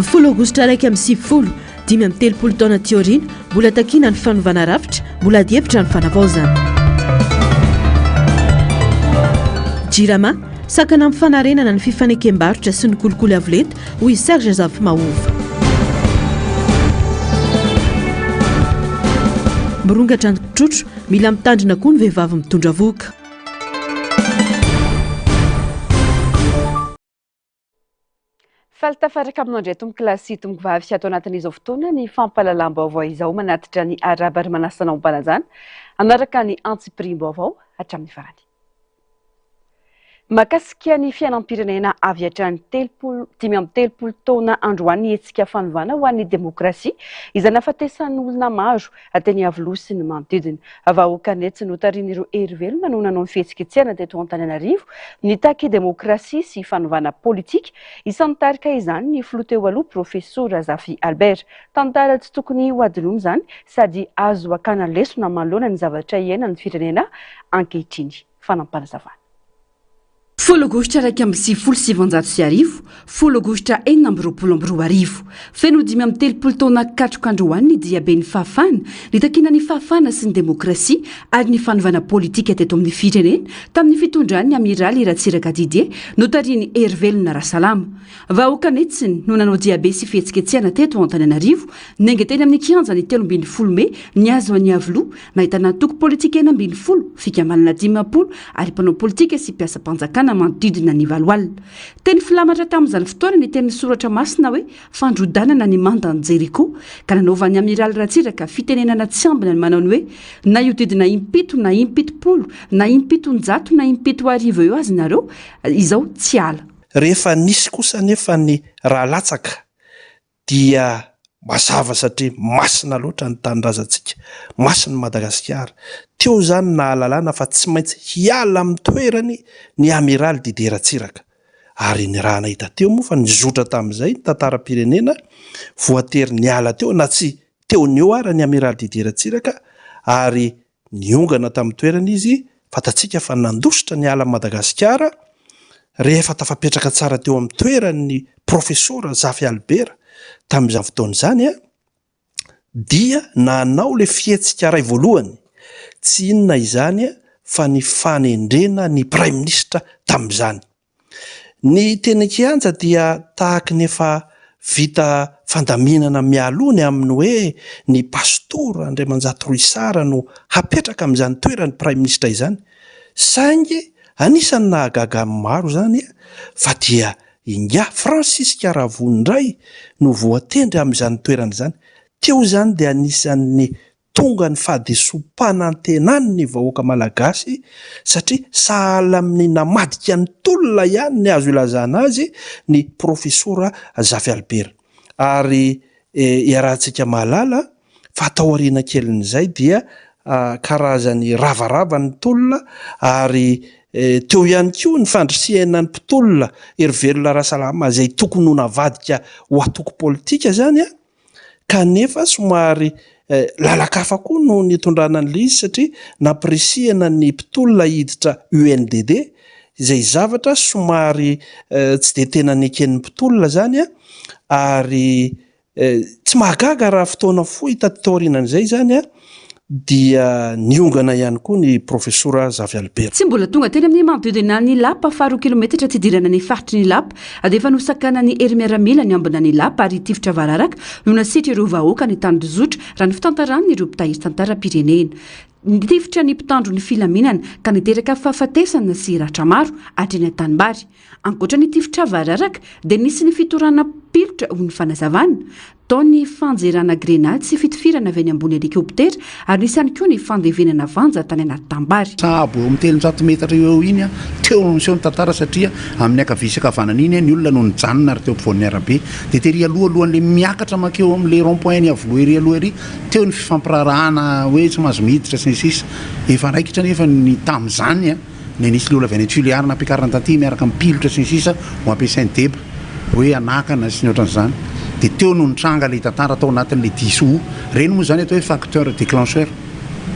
folo aogositra raiky amin'ny sivifolo dimy amin'ny telopolo taona tiorina mbola takina ny fanovana rafitra mbola dievitra ny fanavaozana jirama sakana amin'ny fanarenana ny fifanekembarotra sy ny kolikoly avolenta hoy Serge Zavimahova mirongatra ny trotro mila mitandrina koa ny vehivavy mitondra voka faltafaraka amin'ny andray tomboky lasy tomboky vavy sy atao anatin'izao fotoana ny fampahalalam-baovao izao manatitra ny araba ary manasana ombanazana anaraka ny antsipirim-baovao hatramin'ny farany makasika ny fiainam-pirenena avy hatrany dimy amby telopolo taona androany hetsika fanovana ho an'ny demokrasia izay nahafatesan'ny olona maro ateny avy sy ny manodidina vahoaka netsy notarian'ireo herivelo nanonanao ny fihetsiketsehana teto Antananarivo nitaky demokrasia sy fanovana politika isan'ny tarika izany ny filoha teo aloha profesora Zafi Albert tantara tsy tokony ho adinoina izany sady azo akana lesona manoloana ny zavatra iainan'ny firenena ankehitriny fanampanazavana folo aogositra raiky amby sivifolo sy sivanjato sy arivo folo aogositra enina amby roapolo amby roa arivo feno dimy amby telopolo taona katrok'androany ny diabe ny fahafana nitakina ny fahafana sy ny demokrasia ary ny fanovana politika teto amin'ny firenena tamin'ny fitondran'ny amiraly Ratsiraka Didier notariany Hervelona Rasalama vahoaka netsiny no nanao diabe sy fihetsiketsehana teto Antananarivo nenga teny amin'ny kianja ny 13 Mey ny azo any avloa nahitana toko politika 90 fikamanana 10 ary mpanao politika sy mpiasa mpanjakana manodidina ny valoalina teny filamatra tamin'izany fotoana ny teny soratra masina hoe fandrodanana ny mandan'ny Jeriko ka nanaovan'ny amiraly Ratsiraka fitenenana tsy ambina ny manao ny hoe na io didina impito na impitopolo na impitonjato na impito arivo eo azy nareo izao tsy ala rehefa nisy kosa nefa ny rahalatsaka dia mazava satria masina loatra ny tanindrazantsika masina Madagasikara teo zany nahalalana fa tsy maintsy hiala amin'ny toerany ny amiraly Didier Ratsiraka ary ny raha nahita teo moa fa nizotra tamin'izay ny tantaram-pirenena voatery niala teo na tsy teo ny eo ara ny amiraly Didier Ratsiraka ary niongana tamin'ny toerana izy fatatsika fa nandositra ny ala Madagasikara rehefa tafapetraka tsara teo amin'ny toerany profesora Zafi Albert tamin'izany fotoana izany dia nanao le fihetsika ray voalohany tsy inona izany fa ny fanendrena ny prime ministre tamin'izany ny teny kianja dia tahaka nefa vita fandaminana mialony amin'ny hoe ny pastora Andriamanjato Roisara no hapetraka amin'izany toerany prime ministre izany saingy anisany nahagaga maro zany fa dia inga Francis Karavondray no voatendry amin'izany toerana izany teo zany dia anisan'ny tonga ny fahadisom-panantenany ny vahoaka malagasy satria sahala amin'ny namadika ny tolona ihany ny azo ilazana azy ny profesora Zafi Albert ary iarahantsika mahalala fa atao aoriana kelin'izay dia karazany ravarava ny tolona ary teo ihany koa ny fandrisiana ny mpitolona Hervelona Rasalama izay tokony ho navadika ho atoko politika zany kanefa somary lalakafa koa no nitondrana ny izy satria nampirisihana ny mpitolona hiditra UNDD izay zavatra somary tsy de tena neken'ny mpitolona zany ary tsy mahagaga raha fotoana fohy tatorianan'izay zany dia niongana ihany koa ny profesora Zafi Albert tsy mbola tonga teny amin'ny manodidina ny lapa fa 4 kilometatra tsy idirana ny faritry ny lapa dia efa nosakana ny Hermiaramila ny ambina ny lapa ary tifitra vararaka no nasitra ireo vahoaka ny tany dozotra raha ny fitantaran'ny ireo mpitahiry tantaram-pirenena nitifitra ny mpitandro ny filaminana ka niteraka fahafatesana sy ratra maro hatreny an-tanimbary ankoatra ny tifitra vararaka dia nisy ny fitorana pilotra ho ny fanazavana tao ny fanjerana grenady sy fitifirana avy any ambony helikoptera ary nisy ihany koa ny fandevenana vanja tany anaty tambary sahabo amin'ny 300 metatra eo iny teo miseho ny tantara satria amin'ny akavisakavanana iny ny olona no nijanona ary teo ampovoan'ny arabe dia tery alohan'le miakatra makeo amin'le rond-point ny avoloha ery aloha ery teo ny fifampirarahana hoe tsy mahazo miditra sy ny sisa efa raikitra nefa ny tamin'izany ny nisy le olona avy any Tuileries nampiakarana taty miaraka amin'ny pilotra sy ny sisa ho ampiasainy deba hoe anakana sy ny ohatran'izany dia teo no nitranga le tantara tao anatin'le diso reny moa zany atao hoe facteur déclencheur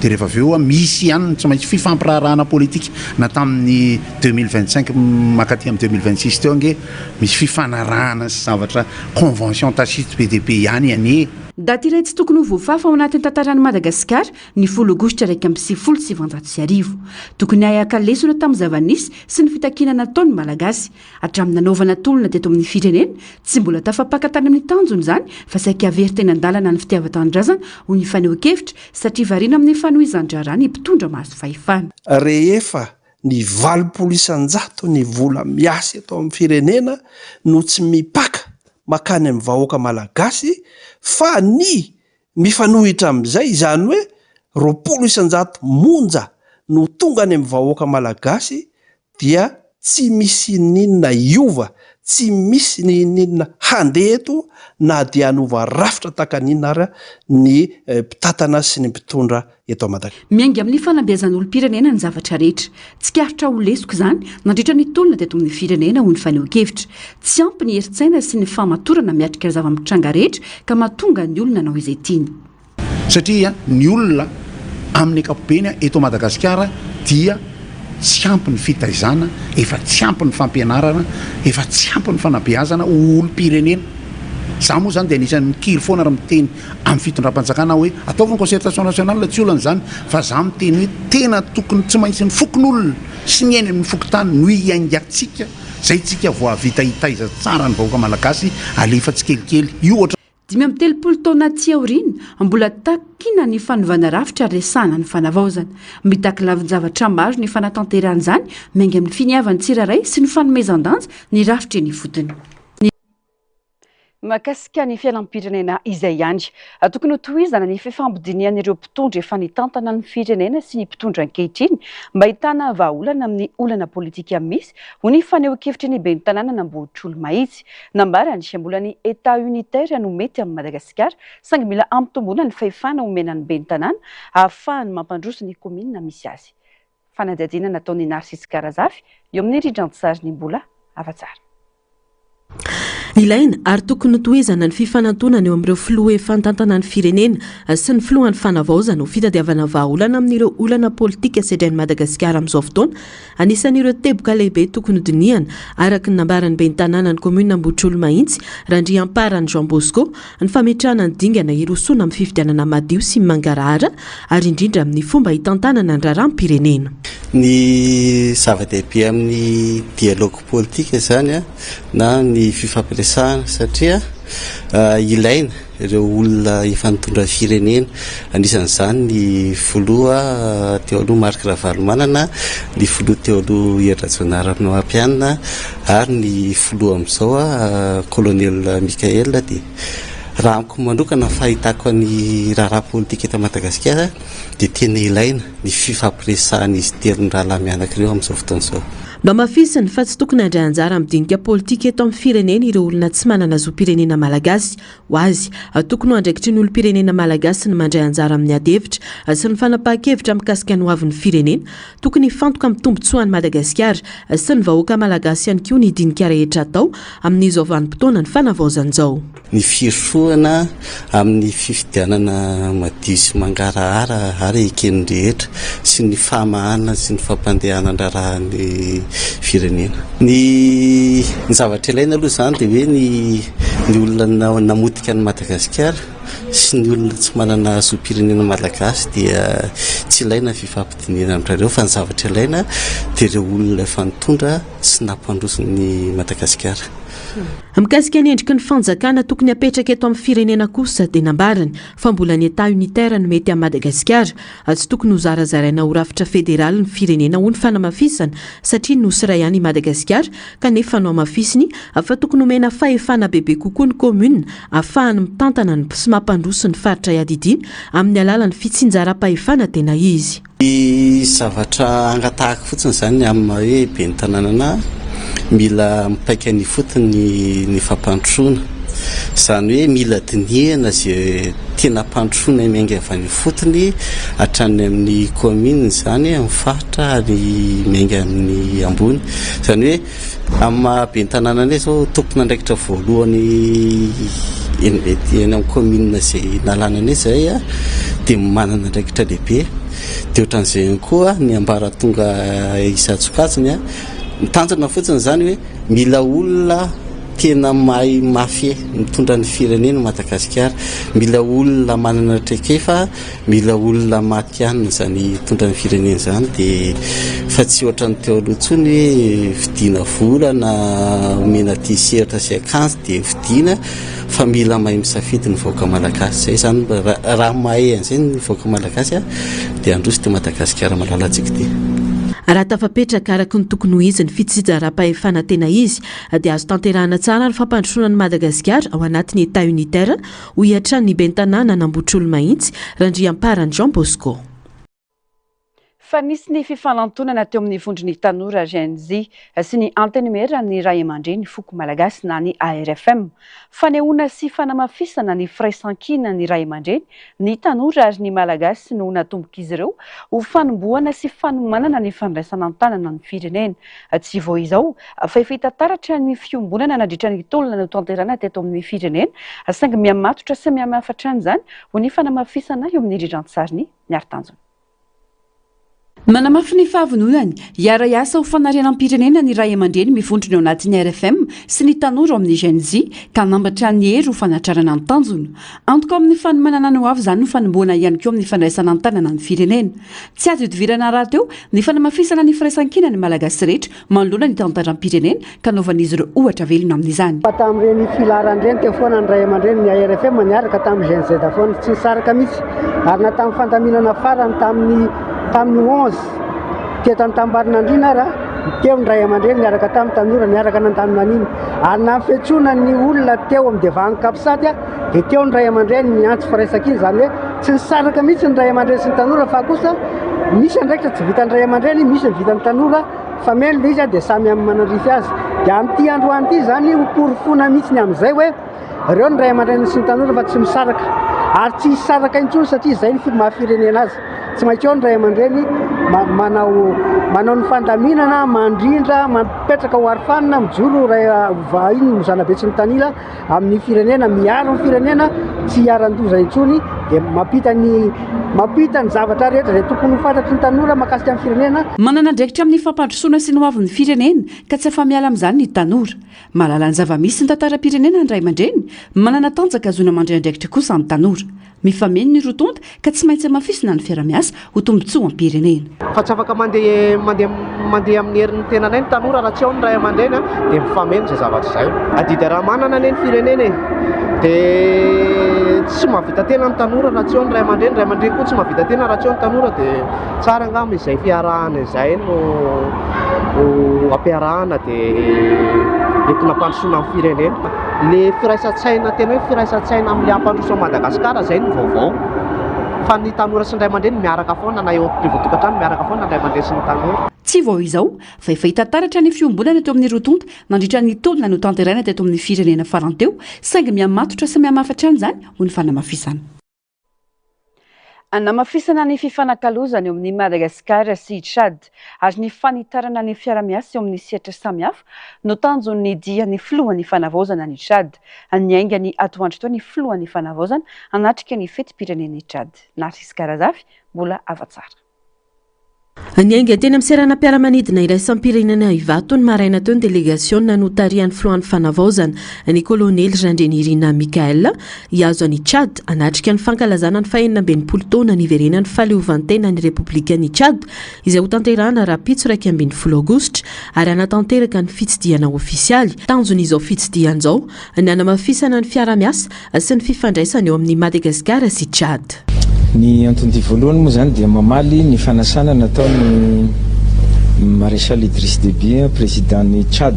dia rehefa avy eo misy ihany tsy maintsy fifampirarahana politika na tamin'ny 2025 makaty amin'ny 2026 teo ange misy fifanarahana sy zavatra convention tacite PDP ihany ane daty iray tsy tokony ho voafafa ao anatin'ny tantarany Madagasikara ny 10 aogositra 2017 tokony ahaka-lesona tamin'ny zava-nisy sy ny fitakinana nataon'ny malagasy hatramin'ny nanaovana tolona teto amin'ny firenena tsy mbola tafapakatany amin'ny tanjony izany fa saika avery teny an-dalana ny fitiavan-tanindrazana ho ny faneho-kevitra satria variana amin'ny fanohizan-draharaha ny mpitondra mahazo fahefana rehefa ny 80% ny vola miasa eto amin'ny firenena no tsy mipaka makany amin'ny vahoaka malagasy fa ny mifanohitra amin'izay izany hoe 20% monja no tonga any amin'ny vahoaka malagasy dia tsy misy ninona iova tsy misy ninona handeha eto na dia hanova rafitra takanina ary ny mpitatana sy ny mpitondra eto Madagasikara. Miainga amin'ny fanabeazan'olom-pirenena ny zavatra rehetra. Tsy karitra ho lesoko izany nandritra ny tolona teto amin'ny firenena ho ny faneho-kevitra. Tsy ampy ny heritsaina sy ny famatorana miatrika zava-mitranga rehetra ka mahatonga ny olona nanao izay tiany. Satria ny olona amin'ny ankapobeny eto Madagasikara dia tsy ampy ny fitaizana, efa tsy ampy ny fampianarana, efa tsy ampy ny fanabeazana olom-pirenena. Za moa zany dia anisan'ny mikiry foana raha miteny amin'ny fitondram-panjakana hoe ataovana concertation nationale tsy olana zany fa za miteny hoe tena tokony tsy maintsy ny fokon'olona sy ny ainy amin'ny fokotany no iaingatsika zay tsika voavita hitaiza tsara ny vahoaka malagasy alefa tsy kelikely io ohatra 5 taona aty aoriana mbola takina ny fanovana rafitra resana ny fanavaozana mitaky lavin-javatra maro ny fanatanteran'izany miainga amin'ny finiavany tsiraray sy ny fanomezan-danja ny rafitra ny fotony. Mahakasika ny fialam-pirenena izay ihany tokony ho tohizana ny fifambodinian'ireo mpitondra efa nitantana ny firenena sy ny mpitondra ankehitriny mba hitana vahaolana amin'ny olana politika misy ho ny faneho-kevitry ny ben'ny tanàna nambohitr'olo mahitsy nambarany mbola ny état unitaire no mety amin'ny Madagasikara saingy mila ampitomboana ny fahefana omenan'ny ben'ny tanàna ahafahany mampandroso ny komina misy azy. Fanadihadiana nataon'ny Narcisse Karazafy eo amin'ny ridran-tsary ny mbola afa-tsara. Ilaina ary tokony tohizana ny fifanantonana eo amin'ireo filoha efa nitantana ny firenena sy ny filohan'ny fanavaozana ho fitadiavana vahaolana amin'ireo olana politika sedrain'i Madagasikara amin'izao fotoana. Anisan'ireo teboka lehibe tokony hodiniana araka ny nambaran'ny ben'ny tanàna ny komina Ambohitr'olo Mahitsy Randriamparan'i Jean Bosco ny fametrahana ny dingana hirosoana amin'ny fifidianana madio sy mangarahara ary indrindra amin'ny fomba hitantanana ny raharaha amin'ny pirenena. Ny zava-dehibe amin'ny dialogue politika zany na ny fifampiresahana satria ilaina ireo olona efa nitondra firenena anisan'izany ny filoha teo aloha Marc Ravalomanana, ny filoha teo aloha Hery Rajaonarimampianina ary ny filoha amin'izao colonel Mikael dia raha amiko manokana fahitako ny raharaha politika eto Madagasikara dia tena ilaina ny fifampiresahana izy telo ny rahalahy mianakireo amin'izao fotoana izao. Mba mafisany fa tsy tokony handray anjara amin'ny dinika politika eto amin'ny firenena ireo olona tsy manana zo-pirenena malagasy ho azy tokony ho andraikitry ny olom-pirenena malagasy ny mandray anjara amin'ny adevitra sy ny fanapahan-kevitra mikasika ny hoavin'ny firenena tokony fantoka amin'ny tombotsoan'ny Madagasikara sy ny vahoaka malagasy ihany koa ny dinika rehetra atao amin'izao vanim-potoana ny fanavaozan'izao. Ny firosoana amin'ny fifidianana madio sy mangarahara ary eken'ny rehetra sy ny fahamahana sy ny fampandehanana raharahan'ny firenena. Ny zavatra ilaina aloha izany dia hoe ny olona namotika ny Madagasikara sy ny olona tsy manana zo-pirenena malagasy dia tsy ilaina fifampidiniana amin'ireo fa ny zavatra ilaina dia ireo olona efa nitondra sy nampandroso ny Madagasikara. Mikasika ny endriky ny fanjakana tokony apetraka eto amin'ny firenena kosa dia nambarany fa mbola ny état unitaire no mety amin'ny Madagasikara tsy tokony ho zarazaraina ho rafitra federaly ny firenena ho ny fanamafisana satria nosy iray ihany i Madagasikara kanefa no amafisiny fa tokony homena fahefana bebe kokoa ny komuna ahafahany mitantana sy mampandroso ny faritra iadidiana amin'ny alalan'ny fitsinjaram-pahefana tena izy. Ny zavatra angatahako fotsiny izany amin'ny hoe ben'ny tanàna mila mipaika ny fotony ny fampandrosoana izany hoe mila dinihana izay tena mpandrosoana miainga avy any fotony hatrany amin'ny komina izany amin'ny faritra ary miainga amin'ny ambony izany hoe amin'ny maha-ben'ny tanàna ilay izao tompona andraikitra voalohany eny amin'ny komina izay nalàna anie izay dia manana andraikitra lehibe de ohatran'izay koa ny ambara tonga isatsokajiny a mitanjana fotsiny zany hoe mila olona tena mahay mafy mitondra ny firenena Madagasikara, mila olona manana traikefa, mila olona matianina zany tondra ny firenena zany de fa tsy ohatrany teo aloha tsony hoe vidina vola na omena tiserta sy akanjo de vidina fa mila mahay misafidy ny vahoaka malagasy. Zay zany raha mahay an'izay ny vahoaka malagasy de androzy te Madagasikara malalatsika ty. Raha tafapetraka araka ny tokony ho izy ny fitsijara-pahefana tena izy dia azo tanterahana tsara ny fampandrosoana ny Madagasikara ao anatin'ny État unitaire ho hiatran'ny bentanàna nambotr'olo mahitsy Randriamparany Jean Bosco. Fa nisy ny fifanantonana teo amin'ny vondron'ny tanora GNZ sy ny anteny-mera ny Ray aman-dreny foko malagasy na ny ARFM. Fanehoana sy fanamafisana ny firaisan-kina ny Ray aman-dreny, ny tanora ary ny malagasy no natomboka izy ireo ho fanombohana sy fanomanana ny fandraisana an-tanana ny firenena. Tsy vao izao fa efa hita taratra ny fiombonana nandritra ny taolana no tanterana teto amin'ny firenena, saingy mihamatotra sy mihamafatra an'izany ho ny fanamafisana eo amin'ny rirantsaryny miaro-tanjona. Manamafy ny fahavononany hiara-iasa ho fanarianam-pirenena ny Ray aman-dreny mivondrona ao anatin'ny RFM sy ny tanora ao amin'ny GNZ ka nambatra ny hery ho fanatrarana ny tanjona. Antoka amin'ny fanomanana ny ho avy izany no fanomboana ihany koa amin'ny fandraisana an-tanana ny firenena. Tsy azo idivirana raha teo ny fanamafisana ny firaisan-kina ny malagasy rehetra manoloana ny tantaram-pirenena ka novan'izy ireo ohatra velona amin'izany. Tamin'ireny filaharany teo foana ny Ray aman-dreny ny RFM niaraka tamin'ny GNZ foana tsy nisaraka mihitsy ary na tamin'ny fandaminana farany tamin'ny 11 teo tambarinandrina teo ny Ray aman-dreny niaraka tamin'ny tanora niaraka nandanonan'iny ary na fihetsona ny olona teo amin'ny devahany kapisady dia teo ny Ray aman-dreny miantso firaisan-kina zany hoe tsy nisaraka mihitsy ny Ray aman-dreny sy ny tanora fa kosa misy andraikitra tsy vitan'ny Ray aman-dreny, misy ny vitan'ny tanora fa melo le izy dia samy amin'ny manarify azy. Dia amin'ity androany ity zany ho porofona mihitsy ny amin'izay hoe ireo ny Ray aman-dreny sy ny tanora fa tsy misaraka ary tsy hisaraka intsony satria izay ny mahafirenena azy. Tsy maintsy eo ny Ray aman-dreny manao ny fandaminana, mandrindra, mapetraka ho arofanina, mijoro vahiny mozana be tsy ny tanila amin'ny firenena, miaro ny firenena, tsy hiaran-doza intsony dia mampita ny zavatra rehetra izay tokony ho fantatry ny tanora mahakasika amin'ny firenena. Manana andraikitra amin'ny fampandrosoana sy ny ho avin'ny firenena ka tsy afa-miala amin'izany ny tanora. Mahalala ny zava-misy ny tantaram-pirenena ny Ray aman-dreny, manana tanjaka azona mandray andraikitra kosa ny tanora. Mifameno ny rotonta ka tsy maintsy amafisina ny fiara-miasa ho tombotsoa amin'ny pirenena. Fa tsy afaka mandeha amin'ny herin'ny tenanay ny tanora raha tsy ao ny Ray aman-dreny dia mifameno izay zavatra izay. Adidy raha manana ane ny firenena dia tsy mahavita tena ny tanora raha tsy ao ny Ray aman-dreny, Ray aman-dreny koa tsy mahavita tena raha tsy ao ny tanora dia tsara angamba izay fiarahana izay no ampiarahana dia entina mpandrosoana amin'ny firenena. Le firaisan-tsaina tena hoe firaisan-tsaina amin'ny ampandroso Madagasikara izay ny vaovao. Fa ny tanora sy ny Ray aman-dreny miaraka foana na eo am-pivotokantrano miaraka foana ny Ray aman-dreny sy ny tanora. Tsy vao izao fa efa hita taratra ny fiombonana teo amin'ny rotonta nandritra ny taolana no tanterana teto amin'ny firenena farany teo, saingy mihamatotra sy mihamafatra an'izany ho ny fanamafisana. Namafisana ny fifanakalozana eo amin'ny Madagasikara sy Tchad ary ny fanitarana ny fiara-miasa eo amin'ny sehatra samihafa no tanjon'ny dia ny filohan'ny fanavaozana ny Tchad. Niainga ny atoandro teo ny filohan'ny fanavaozana anatrika ny fetim-pirenen'ny Tchad. Narcisse Karazafy, mbola afa-tsara. Niainga teny amin'ny seranam-piaramanidina iraisam-pirenena Ivato ny maraina teo ny délégationna no tarihan'ny filohan'ny fanavaozana ny kolonely Randrenirina Mikael hiazo any Tchad anatrika ny fankalazana ny faha-19 taona ny iverenan'ny fahaleovantena ny Repoblikan'i Tchad izay ho tanterahana rapitso 12 Aogositra ary anatanteraka ny fitsidiana ofisialy. Tanjon'izao fitsidian'izao ny anamafisana ny fiara-miasa sy ny fifandraisana eo amin'ny Madagasikara sy Tchad. Ny antony voalohany moa zany dia mamaly ny fanasana nataony Maréchal Idriss Déby présiden'ny Tchad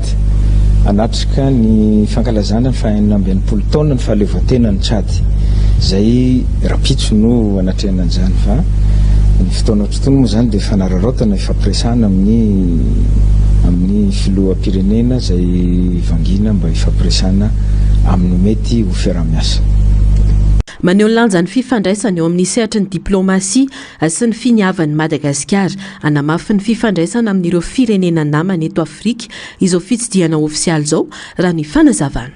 anatrika ny fankalazana ny faha-19 taona ny fahaleovantena ny Tchad. Zay rapitso no anatrehana an'izany fa ny fotoana totoana moa zany dia fanararaotana ifampiresahana amin'ny filoham-pirenena zay vangina mba ifampiresahana amin'ny mety ho fiara-miasa. Maneho lanja ny fifandraisana eo amin'ny sehatra ny diplomasia sy ny finiavan'ny Madagasikara anamafy ny fifandraisana amin'ireo firenena namana eto Afrika izao fitsidiana ofisialy izao raha ny fanazavana.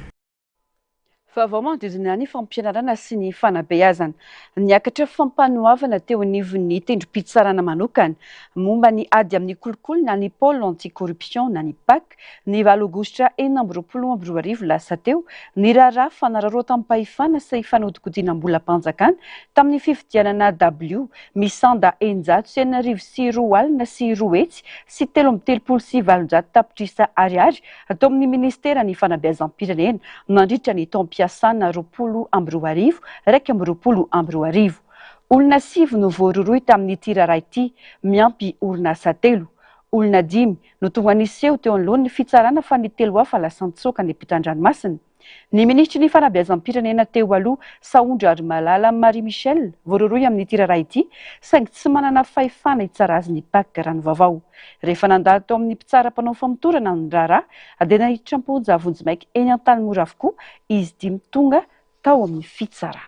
Vaovao manodidina ny fampianarana sy ny fanabeazana. Niakatra fampanoavana teo anivon'ny tendrom-pitsarana manokana momba ny ady amin'ny kolokolo na ny pôle anti-corruption na ny PAC ny 7 aogositra 2024 lasa teo ny raharaha fanararo tampahifana sy fanodikodianam-bola-panjakana tamin'ny fifidianana W misanda 994 alina sy 2 hetsy sy 337 tapitrisa ariary atao amin'ny ministera ny fanabeazam-pirenena nandritra ny taom-piasana 2024 raiky amby 2024. Olona 7 no voaroroy tamin'ny tiraraha ity miampy orinasa 3. Olona 5 no tonga niseho teo anoloan'ny fitsarana fa ny 3 hafa lasa nitsoaka ny ampitan-dranomasina. Ny ministry ny fanabeazam-pirenena teo aloha Saondra ary Malala Marie Michel voaroroy amin'ny tiraraha ity saingy tsy manana fahefana hitsara azy ny PAC raha ny vaovao. Rehefa nandalo tao amin'ny mpitsara-panao famotorana ny raharaha dia nahiditra am-ponja Vonjimaiky eny an-Tanimora avokoa izy 5 tonga tao amin'ny fitsarana.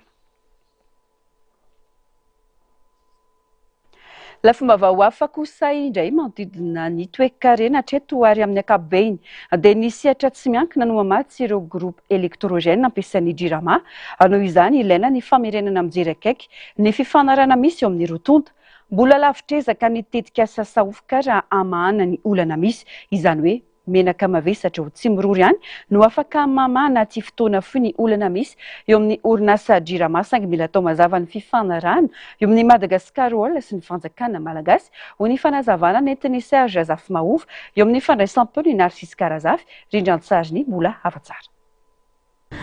La fomba vahoafa kosa indray manodidina ny toe-karena hatreto ary amin'ny ankapobeny dia nisehatra tsy miankina no mamatsy ireo groupe électrogène ampiasain'ny JIRAMA noho izany ilaina ny famerenana mijery akaiky ny fifanarana misy eo amin'ny rotonta. Mbola lavitrezaka ny tetika asa saofoka raha amahana ny olana misy izany hoe menaka mavesatra ho tsy miroro ihany no afaka mamana aty fotoana foy ny olana misy eo amin'ny orinasa JIRAMA saingy mila atao mazava ny fifanarahana eo amin'ny Madagasikara ola sy ny fanjakana malagasy ho ny fanazavana nentin'ny Serge Zafimahova eo amin'ny fandraisam-peo ny Narcisse Karazafy rindran-tsariny mbola hafatsara.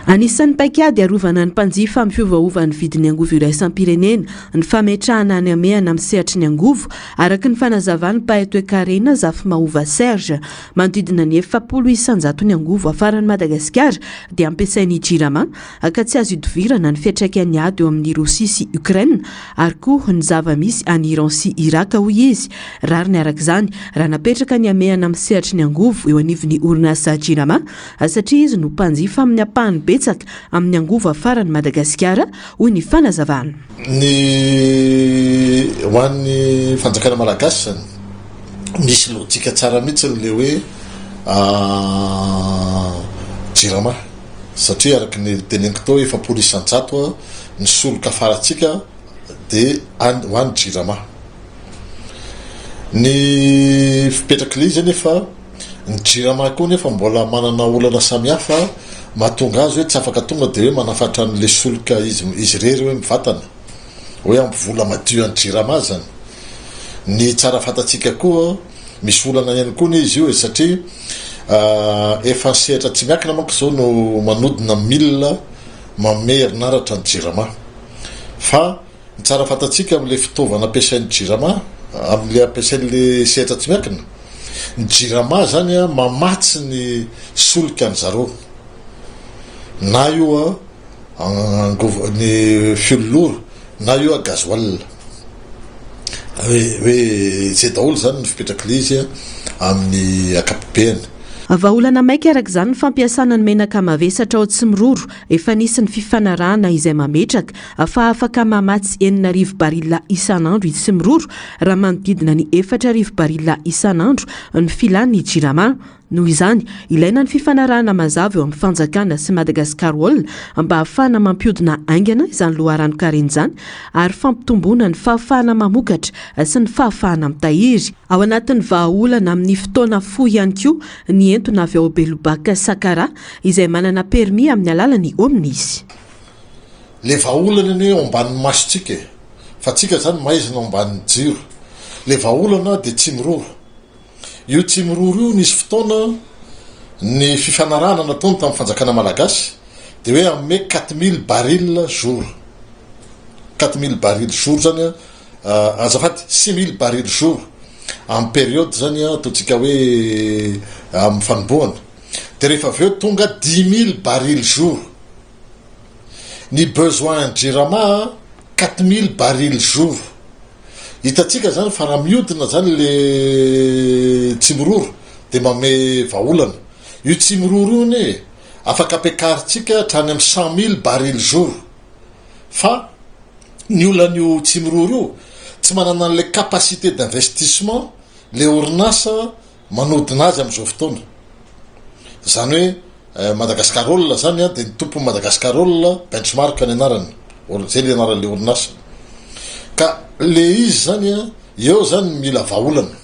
Anisan'ny paikady arovana ny mpanjifa amin'ny fiovaova ny vidin'ny angovo iraisam-pirenena ny fametrahana any amehana amin'ny sehatry ny angovo araka ny fanazavany mpahay toe-karena Zafimahova Serge manodidina ny 700 ny angovo afaran'ny Madagasikara dia ampiasain'ny JIRAMA ka tsy azo idovirana ny fiantraikany ady eo amin'ny Rosia sy Ukraine ary koa ny zava-misy any Iran sy Iraka hoy izy. Rariny araka izany raha napetraka ny amehana amin'ny sehatry ny angovo eo anivon'ny orinasa JIRAMA satria izy no mpanjifa amin'ny apahany betsaka amin'ny angovo afaran'ny Madagasikara hoy ny fanazavana. Ny hoan'ny fanjakana malagasy zany misy lojika tsara mihitsy le hoe JIRAMA satria araka ny teneniko tao 700 ny soloka afaratsika dia hoan'ny JIRAMA. Ny fipetraka le izy nefa ny JIRAMA koa nefa mbola manana olana samihafa mahatonga azy hoe tsy afaka tonga dia hoe manafatra n'le soloka izy rery hoe mivatana hoe ampivola madio any JIRAMA zany. Ny tsara fatatsika koa misy olana ihany koa izy io satria efa sehatra tsy miakina manko zao no manodina milina manome herinaratra ny JIRAMA fa ny tsara fatatsika amin'le fitaovana ampiasain'ny JIRAMA amin'le ampiasain'le sehatra tsy miakina ny JIRAMA zany mamatsy ny soloka ny zareo na io ny fiololoro na io gazoil hoe zay daholo zany ny fipetraka le izy amin'ny ankapobeny. Vahaolana maika araka izany ny fampiasana ny menaka mavesatra ao tsy miroro efa nisy ny fifanarahana izay mametraka fa afaka mamatsy 9,000 barila isan'andro izy tsy miroro raha manodidina ny 4,000 barila isan'andro ny filan'ny JIRAMA. Noho izany ilaina ny fifanarahana mazava eo amin'ny fanjakana sy Madagasikara olona mba ahafahana mampiodina aingana izany loharano karena izany ary fampitomboana ny fahafahana mamokatra sy ny fahafahana mitahiry. Ao anatin'ny vahaolana amin'ny fotoana fohy ihany koa ny entona avy ao Belobaka Sakara izay manana permis amin'ny alalany omnisy. Le vahaolana ny omban'ny masontsika fa tsika zany maizina omban'ny jiro. Le vahaolana dia tsy miroro. Io tsy miroro io nisy fotoana ny fifanarahana nataony tamin'ny fanjakana malagasy dia hoe ame 4000 baril jour. 4000 baril jour zany azafady 6000 baril jour amin'ny période zany ataontsika hoe amin'ny fanombohana dia rehefa avy eo tonga 10,000 baril jour. Ny besoin JIRAMA 4000 baril jour. Hitatsika zany fa raha miodina zany le tsy miroro dia manome vahaolana. Io tsy miroro io ny afaka ampiakaritsika hatrany amin'ny 100,000 baril jour fa ny olan'io tsy miroro io tsy manana an'le capacité d'investissement le orinasa manodina azy amin'izao fotoana. Zany hoe Madagascarol zany a de ny tompo Madagascarol benchmark ny anarany zay le anaran'le orinasa ka le izy zany a eo zany mila vahaolana.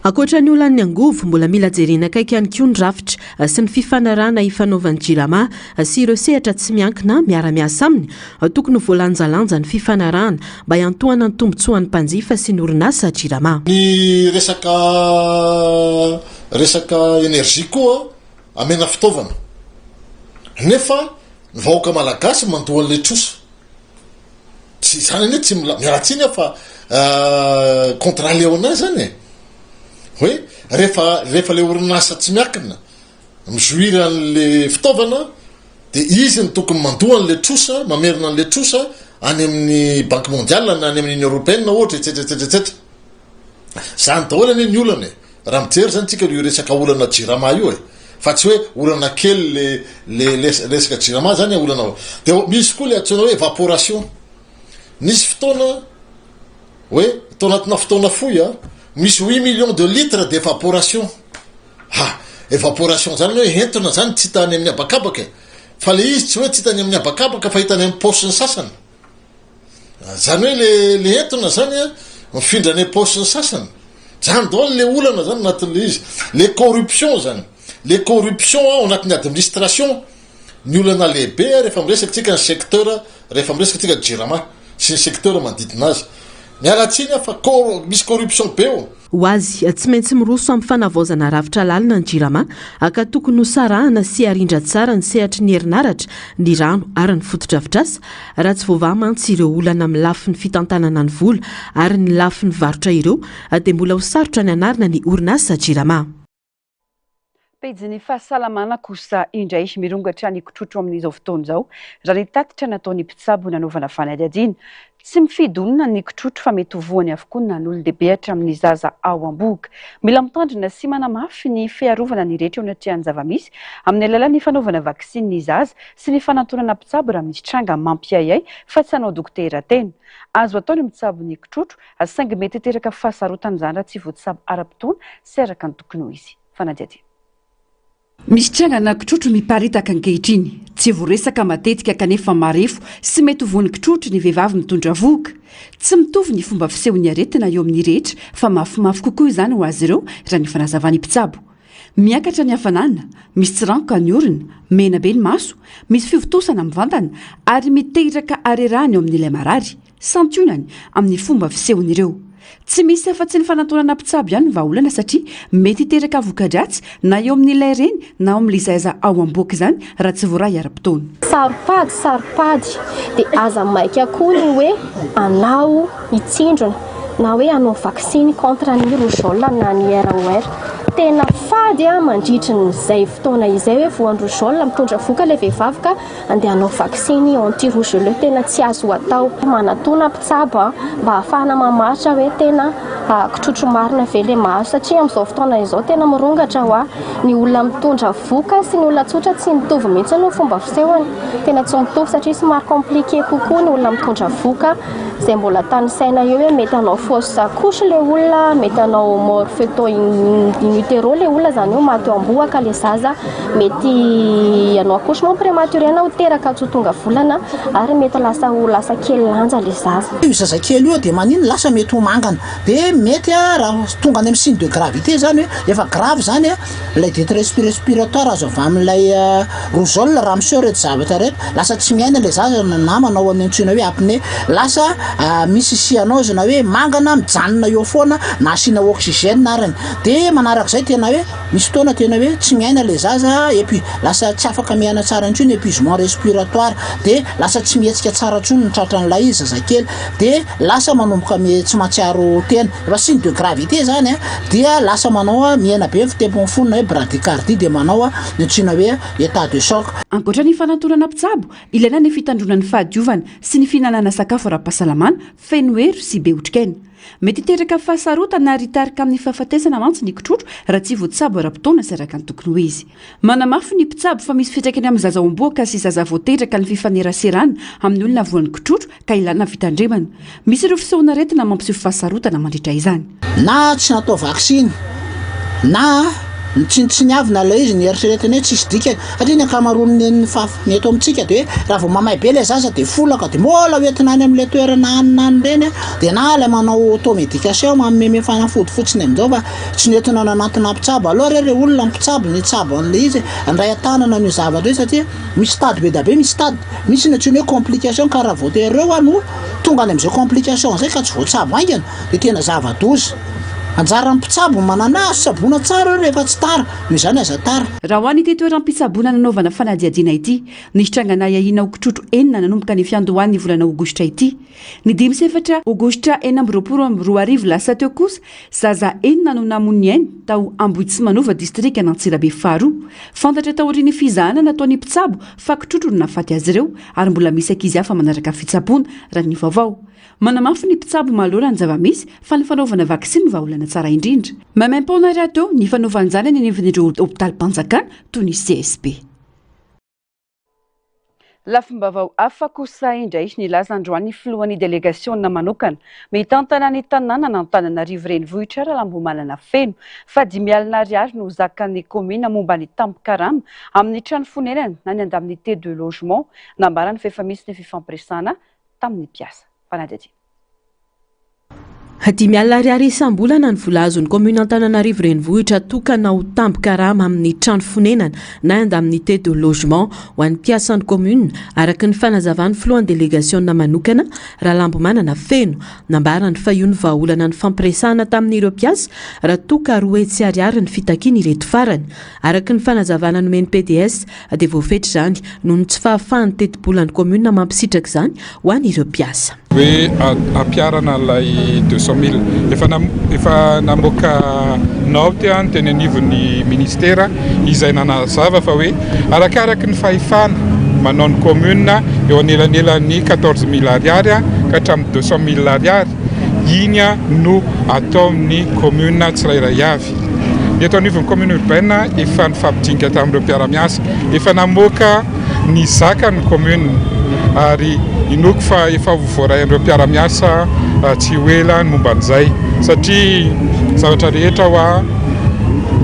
Akoatra ny olan'ny angovo mbola mila jerena akaiky ihany koa ny rafitra sy ny fifanarana ifanaovan'ny jirama sy ireo sehatra tsy miankina miara-miasa aminy tokony voalanjalanja ny fifanarahana mba hiantohana ny tombotsoan'ny mpanjifa sy ny orinasa jirama. Ny resaka energia koa amena fitaovana nefa ny vahoaka malagasy mandoa an'le trosa tsy zany ane tsy miaratsiny fa contrat léonin zany hoe rehefa le orinasa tsy miakina mizoira an'le fitaovana de izy ny tokony mandoa an'le trosa mamerina an'le trosa any amin'ny banque mondiale na any amin'ny union européenne ohatra etsetsetsetsetra zany daholo ane ny olana raha mijery zany tsika io resaka olana jirama io fa tsy hoe olana kely le resaka jirama zany olana de misy koa le atsoina hoe évaporation nisy fotoana hoe tao anatina fotoana foy misy 8 millions de litres d'évaporation. Évaporation zany hoe entona zany tsy hitany amin'ny abakabaka fa le izy tsy hoe tsy hitany amin'ny abakabaka fa hitany amin'ny paosiny sasany zany hoe le entona zany mifindra ny paosiny sasany zany daholo le olana zany anatin'le izy le corruption zany le corruption ao anatin'ny administration ny olana lehibe rehefa miresaka tsika ny secteur rehefa miresaka tsika jirama sy ny secteur manodidina azy miaratsiny fa misy corruption be eo. Ho azy tsy maintsy miroso amin'ny fanavaozana rafitra lalina ny jirama aka tokony ho sarahana sy arindra tsara ny sehatry ny herinaratra ny rano ary ny fotodrafitrasa raha tsy voavaha mantsy ireo olana amin'ny lafin'ny fitantanana ny vola ary ny lafin'ny varotra ireo dia mbola ho sarotra ny anarina ny orinasa jirama. Pejiny fahasalamana kosa indray mirongatra ny kotrotro amin'izao fotoana izao raha ny tatitra nataony mpitsabo nanaovana fanadihadiana tsy mifidy olona ny kotrotro fa mety hovoany avokoa na olon-dehibe hatramin'ny zaza ao am-boka. Mila mitandrina sy manamafy ny fiarovana ny rehetra eo anatrehany zavamisy amin'ny alalan'ny fanaovana vaksiny ny zaza sy ny fanantonana mpitsabo raha misy tranga mampiayay fa tsy hanao dokotera tena. Azo ataony mitsabo ny kotrotro saingy mety hiteraka fahasarotana izany raha tsy voatsabo ara-potoana sy araka ny tokony ho izy. Fanadihadiana. Misy trangana kotrotro miparitaka ankehitriny tsy voaresaka matetika kanefa marefo sy mety hovony kotrotro ny vehivavy mitondra voka tsy mitovy ny fomba fisehony aretina eo amin'ny rehetra fa mafimafy kokoa izany ho azy ireo raha ny fanazavany mpitsabo miakatra ny hafanana misy tsirangoka ny orina mena be ny maso misy fivotosana mivantana ary miteraka arerahany eo amin'ilay marary santionany amin'ny fomba fisehony ireo tsy misy afa-tsy ny fanantonana mpitsabo ihany ny vahaolana satria mety hiteraka voka-dratsy na eo amin'ilay reny na eo amin'ilay zaiza ao am-boaka izany raha tsy voaray ara-potoana. Saropady dia aza maika koa ny hoe anao hitsindrona na hoe anao vaksiny contre ny rougeole na ny ROR. Tena fady mandritry n'izay fotoana izay hoe voan'ny rougeole mitondra voka ilay vehivavy ka andeha hanao vaksiny anti rougeole tena tsy azo atao. Manatona mpitsabo mba ahafahana mamaritra hoe tena kotrotro marina ve le mahazo satria amin'izao fotoana izao tena mirongatra ho ny olona mitondra voka sy ny olona tsotra tsy mitovy mihitsy no fomba fisehony tena tsy mitovy satria somary compliqué kokoa ny olona mitondra voka izay mbola tany saina eo hoe mety hanao fausse couche le olona mety hanao morpheto in utero le olona zany hoe maty eo am-boaka le zaza mety hanao accouchement prématuré na ho teraka tsy ho tonga volana ary mety lasa kely lanja le zaza. Io zazakely io dia manino lasa mety ho mangana dia mety raha tonga any amin'ny signe de gravité zany hoe efa grave zany lay détresse respiratoire azo avy amin'ilay rougeole raha miseho reto zavatra reto lasa tsy miaina le zaza na manao any antsoina hoe apnée lasa misy cyanose hoe mangana mijanona eo foana na asiana oxygène arany dia manarak'izay tena hoe misy fotoana tena hoe tsy miaina le zaza et puis lasa tsy afaka miaina tsara intsony épuisement respiratoire dia lasa tsy mihetsika tsara intsony ny tratran'ilay izy zazakely dia lasa manomboka tsy mahatsiaro tena efa signe de gravité zany dia lasa manao miaina be fitempony fonina hoe bradycardie dia manao ny antsoina hoe état de choc. Ankoatra ny fanantonana mpitsabo ilaina ny fitandronan'ny fahadiovana sy ny fihinanana sakafo ara-pahasalamana feno hery sy be otrikaina mety hiteraka fahasarotana ary hitarika amin'ny fahafatesana mantsy ny kotrotro raha tsy voatsabo ara-potoana sy araka ny tokony ho izy. Manamafy ny mpitsabo fa misy fitraikany amin'ny zaza am-boaka sy zaza voateraka ny fifaneraserana amin'ny olona voan'ny kotrotro ka ilana fitandremana misy ireo fisehoana retina mampiseho fahasarotana mandritra izany na tsy natao vaksiny na tsy niavina la izy nieritreretiny hoe tsisy dika satria ny akamaronny fafny eto amitsika de hoe raha vao mamay be le zaza de folaka de mbola oentinany am'le toerana aninany reny de na la manao auto-médication mameme fanafody fotsiny amizao fa tsy noentina na anatina mpitsabo aloha re olona mpitsabo ny tsabo an'le izy andray atanana ny zavatra hoe satria misy tady be da be misy tady misy ny atsiny hoe complication karaha vao tereo ano tonga any am'izay complication zay ka tsy voatsabo aingana de tena zava-doza anjara mpitsabo manana sabona tsara rehefa tsy tara noho izany aza tara raha ho any ity toeram-pitsabona nanaovana fanadiadiana ity nistrangana iahina okitrotro enina nanomboka ny fiandohany volana aogositra ity ny 27 aogositra 2024 lasa teo kosa zaza enina no namony ainy tao Ambohitsimanova distrika Antsirabe faharoa fantatra taoriany fizahana nataony mpitsabo fa kitrotro no nafaty azy ireo ary mbola misy ankizy hafa manaraka fitsaboana raha ny vaovao manamafy ny mpitsabo mahalora ny zava-misy fa ny fanaovana vaksiny vahaolana tsara indrindra mamaimpona rato ny fanaovan'izany any anivon'ireo hôpitaly Mpanjakana toy ny CSP. Lafimbavao hafa kosa indray nilaza androany filohan'ny délégation manokana mitantana ny tanàna na Antananarivo renivohitra Ralambomalana feno fa 5 alina ariary no zakan'ny commune momba ny tampikarama amin'ny trano fonenany na ny indemnité de logement nambarany fa efa misy ny fifampiresana tamin'ny mpiasa. Fanadady 10 alina ariary isam-bolana ny vola azon'ny commune Antananarivo renivohitra tokana ho tampikarama amin'ny trano fonenana na indemnité de logement ho an'ny mpiasan'ny commune araka ny fanazavan'ny filohan'ny délégation manokana Ralambomanana feno nambarany fa io ny vahaolana ny fampiresahana tamin'ireo mpiasa raha toka 2 hetsy ariary ny fitakiana ireto farany araka ny fanazavana nomeny PDS dia voafetra zany noho ny tsy fahafahan'ny teti-bolan'ny commune mampisitraka izany ho an'ireo mpiasa. Hoe ampiarana ilay 200 000 efa namoaka note ny teny anivon'ny ministera izay nanazava fa hoe arakaraka ny fahefana manao ny commune eo anelanelan'ny 14 000 ariary ka hatramin'ny 200 000 ariary iny no atao amin'ny commune tsirairay avy. Eto anivon'ny commune urbaine efa nifampidinika tamin'ireo mpiara-miasa efa namoaka ny zaka ny commune ary inoko fa efa voarain'ireo mpiara-miasa tsy hoela ny momba an'izay satria zavatra rehetra hoa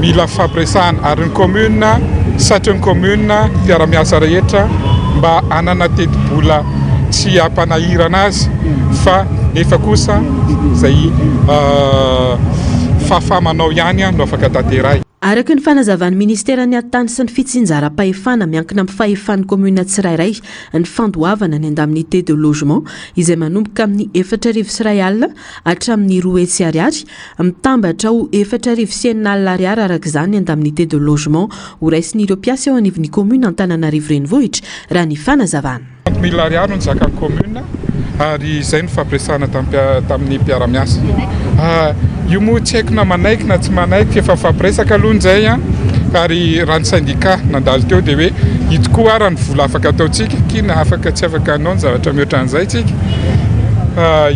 mila fampiresahana ary ny commune satria ny commune mpiara-miasa rehetra mba anana teti-bola tsy ampanahirana azy fa nefa kosa zay fahafamanao ihany no afaka tanteray. Araka ny fanazavan'ny ministeran'ny antany sy ny fitsinjaram-pahefana miankina amin'ny fahefan'ny commune tsirairay ny fandoavana ny indemnité de logement izay manomboka amin'ny 4,1 alina hatramin'ny 2 hetsy ariary mitambatra ho 4,9 alina ariary araka izany ny indemnité de logement ho raisin'ireo mpiasa eo anivon'ny commune Antananarivo renivohitra raha ny fanazavana. 30 000 ariary no zakan'ny commune ary izay ny fampiresahana tamin'ny mpiara-miasa. Io moa tsy haiko na manaiky na tsy manaiky efa fampiresaka aloha nizay ary raha ny syndicat nandalo teo dia hoe ito koa ara ny vola afaka ataotsika kina afaka tsy afaka anao ny zavatra mihoatra an'izay tsika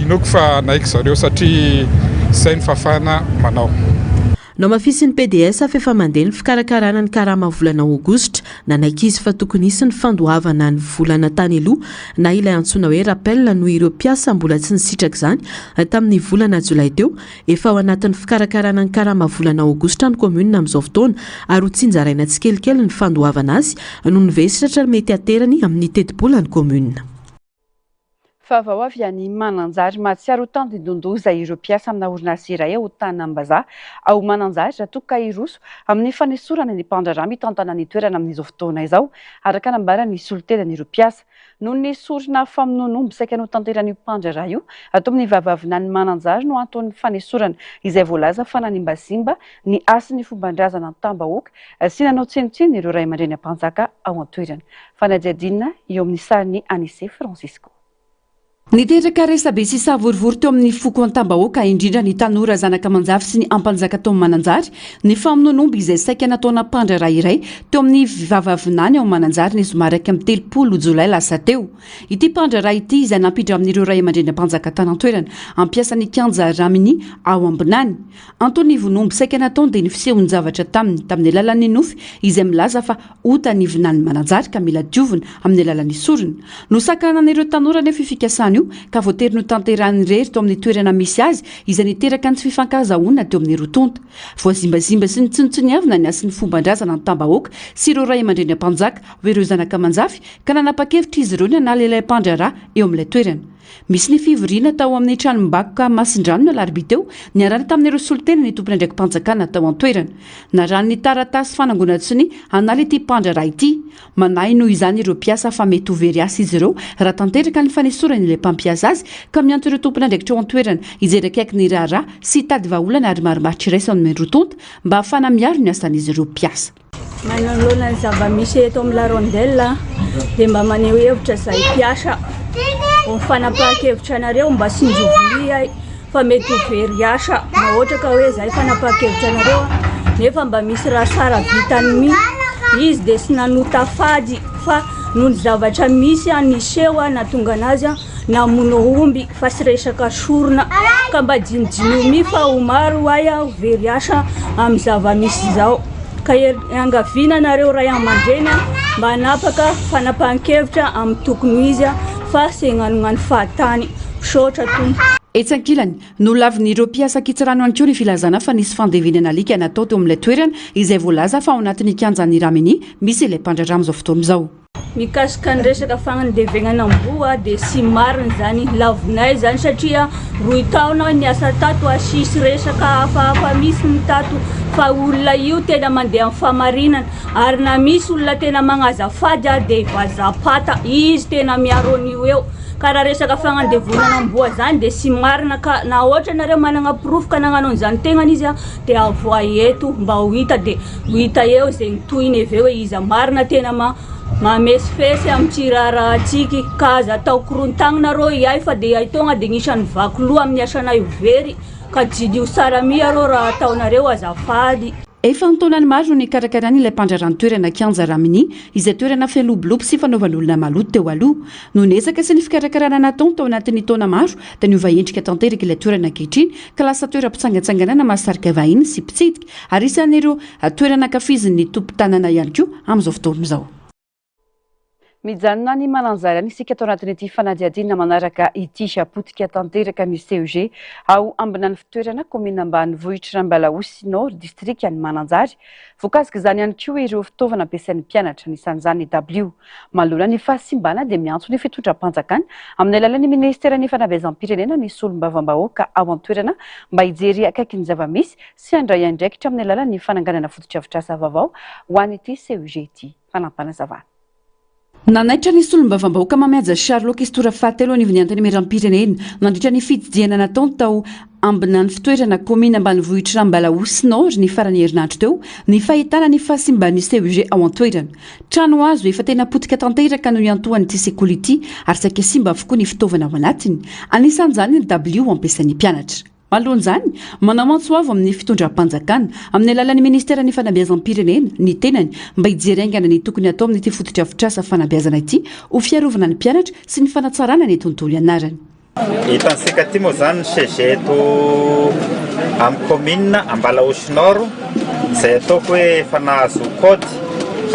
inoko fa naiky zareo satria izay ny fafana manao. No mafisin'ny PDS efa mandeha ny fikarakarana ny karama volana aogositra nanaiky izy fa tokony hisy ny fandoavana ny volana tany aloha na ilay antsoina hoe rappel no ireo mpiasa mbola tsy nisitraka izany tamin'ny volana jolay teo efa ao anatin'ny fikarakarana ny karama volana aogositra ny commune amin'izao fotoana ary ho tsinjaraina tsikelikely ny fandoavana azy noho ny vesiratra mety aterany amin'ny teti-bola ny commune. Favao avy any Mananjary mahatsiaro tandindondoza ireo mpiasa amina orinasa iray ao Tanambazaha ao Mananjary raha toka iroso amin'ny fanesorana ny mpandrarà mitantana ny toerana amin'izao fotoana izao araka nambarany solitelan'ireo mpiasa noho ny sorona famononomby saika no tanteran'io mpandrarà io atao amin'ny vavavinany Mananjary no anton'ny fanesorana izay voalaza fa nanimbasimba ny asin'ny fomban-drazana tambahoaka sy nanao tsinontsiny ireo ray aman-dreny am-panjaka ao an-toerana. Fanadiadina eo amin'ny sariny Anise Francisco. Niteraka resabe sy savorivory teo amin'ny foko an-tambahoaka indrindra ny tanora zanaka manjafy sy ny ampanjaka tao Mananjary ny famononomby izay saika nataona mpandrarà iray teo amin'ny vavavinany ao Mananjary ny somary araka amin'ny 3 jolay lasa teo. Ity mpandrarà ity izay nampidra amin'ireo ray aman-dreny ampanjaka tany an-toerana ampiasan'ny Kianja Raminy ao Ambinany. Antony vonomby saika nataony dia nifisehony zavatra tamin'ny alalan'ny nofy izay milaza fa ota nivinany Mananjary ka mila diovina amin'ny alalan'ny sorona. No sakanan'ireo tanora nefa fikasany io ka voatery no tanterany rery teo amin'ny toerana misy azy izay niteraka ny tsy fifankazahoana teo amin'ny rotonta voazimbazimba sy ny tsinotsiniavina ny asin'ny fomban-drazana ny tambahoaka sy ireo ray aman-dreny am-panjaka ho ireo zanaka manjafy ka nanapa-kevitra izy ireo ny anala ilay mpandrara eo amin'ilay toerana misy ny fivoriana tao amin'ny tranombakoka masin-drano no alarbi teo niarana tamin'ireo solotena ny tompony ndraiky mpanjakana tao an-toerana na rano ny taratasy fanangonatsiny anala ity mpandrara ity manahy noho izany ireo mpiasa fa mety ho very asa izy ireo raha tanteraka ny fanesorany ilay mpampiasa azy ka miantso ireo tompony ndraiky treo an-toerana izay rakaiky ny raharaha sy tady vaolana ary marimaritra iraisa amin'ny rotonta mba hafana miaro ny asan'izy ireo mpiasa manolona ny zava-misy eto amin'ny larondella dia mba maneho hevitra izay mpiasa fanapahakevitra anareo mba sinjovolia fa mety ho very asa na ohatra ka hoe zay fanapahakevitra anareo nefa mba misy raha sara vitany izy dia sy nanota fady fa noho ny zavatra misy aniseho natonga anazy namono omby fa sy resaka sorona ka mba jinijinio fa ho maro ahy ho very asa amin'ny zava-misy izao ka angaviana nareo ray aman-dreny mba hanapaka fanapahan-kevitra amin'ny tokony izy fa sy gnanognano fahatany sotra toy etsankilany no lavin'ireo mpiasa kitsirano any koa ny filazana fa nisy fandevenana alika natao teo amin'ilay toerana izay voalaza fa ao anatin'ny kianjan'ny rameny misy ilay mpandrarà amin'izao fotoana izao mikasika ny resaka fagnandevegnana amboa dia sy marina zany lavinay zany satria roy taona niasa tato asisy resaka hafahafa misy ny tato fa olona io tena mandeha amin'ny famarinana ary na misy olona tena magnazafady dia vazapata izy tena miaro an'io eo ka raha resaka fagnandevonana amboa zany dia sy marina ka na ohatra nareo manana profoka nagnano an'izany tegnany izy dia avoa eto mba ho hita dia ho hita eo zay nitohiny avy eo hoe izy marina tena mamesifesy amin'ny tsirara atsiky ka aza atao korontagnanareo iay fa dia aitonga dia gnisan'ny vakoloha amin'ny asanay very ka jidio sara mi areo raha ataonareo azafady efa ntaonany maro ny karakarany ilay mpandrarany toerana kianja raminy izay toerana felobolobo sy fanaovan'olona maloto teo aloha no nezaka sy ny fikarakarana nataony tao anatin'ny taona maro da ny ova endrika tanteraka ilay toerana ankehitriny ka lasa toeram-pitsangatsanganana mahasarika vahiny sy mpitsidika ary isan'ireo toerana kafizin'ny tompo-tanana ihany koa amin'izao fotoana izao mijanona ny mananjara isika tao anatin'ity fanadihadiana manaraka ity apotika tanteraka misy CEG ao ambinany fitoerana komina ambanivohitra Rambalaosy Nord district any Mananjary voakasika izany ihany koa ireo fitaovana ampiasain'ny mpianatra nisan'izany W malona ny fahasimbana dia miantso ny fitondram-panjakana amin'ny alalan'ny ministeran'ny fanabeazam-pirenena ny solombavam-bahoaka ao an-toerana mba hijery akaiky ny zava-misy sy handray andraikitra amin'ny alalan'ny fananganana fototra-avitrasa vaovao ho an'ity CEG ity fanampana zavana nanaitra ny solombavam-bahoaka mamiaja Charlotte Kistora fahatelo anivony antany meram-pirenena nandritra ny fididiana nataony tao ambinany fitoerana komina ambanivohitra Rambalaosy Nord ny farany herinandro teo ny fahitana ny fahasimban'ny CEG ao an-toerana trano azo efa tena potika tanteraka no iantohan'ity sekoly ity ary saika simba avokoa ny fitaovana ao anatiny anisan'izany ny W ampiasain'ny mpianatra Malonzany manamantso avy amin'ny fitondram-panjakana amin'ny alalan'ny ministeran'ny fanabeazam-pirenena ny tenany mba hijerengana ny tokony atao amin'ity fototra-avitrasa fanabeazana ity ho fiarovana ny mpianatra sy ny fanatsarana ny tontolo ianarany. Hitansika ty moa zany CEG eto amin'ny commune Ambalaosy Nord izay ataoko hoe efa nahazo kody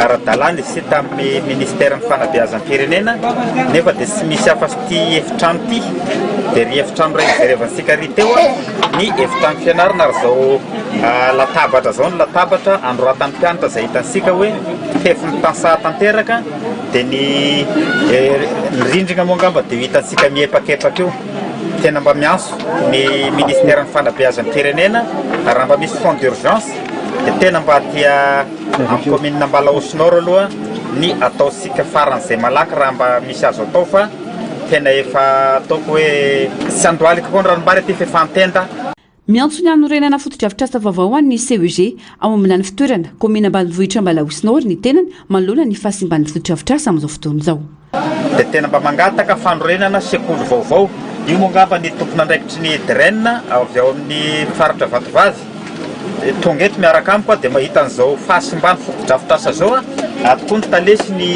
ara-dalàna izy tamin'ny ministeran'ny fanabeazam-pirenena nefa dia tsy misy hafa sy ty efitrano ty dia ry efitrano ray ijerevansika ry teo ny efitrano fianarana ary zao latabatra zao ny latabatra androatan'ny mpianatra izay hitansika hoe tefin'ny tansaha tanteraka dia ny rindrina moa angamba dia hitansika miepakepaka io tena mba mianso ny ministeran'ny fanabeazam-pirenena ary raha mba misy fond d'urgence dia tena mba tia amin'ny commune Ambalaosy Nord aloha ny ataosika faran'izay malaky raha mba misy azo atao fa tena efa ataoko hoe sy andohalika koa ny ranombary aty fa efa antenda miantso ny anorenana fototra-avitrasa vaovao any ny CEG ao amin'any fitoerana komina ambanivohitra Ambalaosy Nord ny tenany manoloana ny fahasimban'ny fototra-avitrasa amin'izao fotoana izao dia tena mba mangataka fanorenana sekoly vaovao io moa ngamba ny tompon'andraikitry ny Drenna avy ao amin'ny faritra Vatovavy tonga eto miaraka amiko dia mahita an'izao fahasimbany fototra-avitrasa zao atokoa ny talesy ny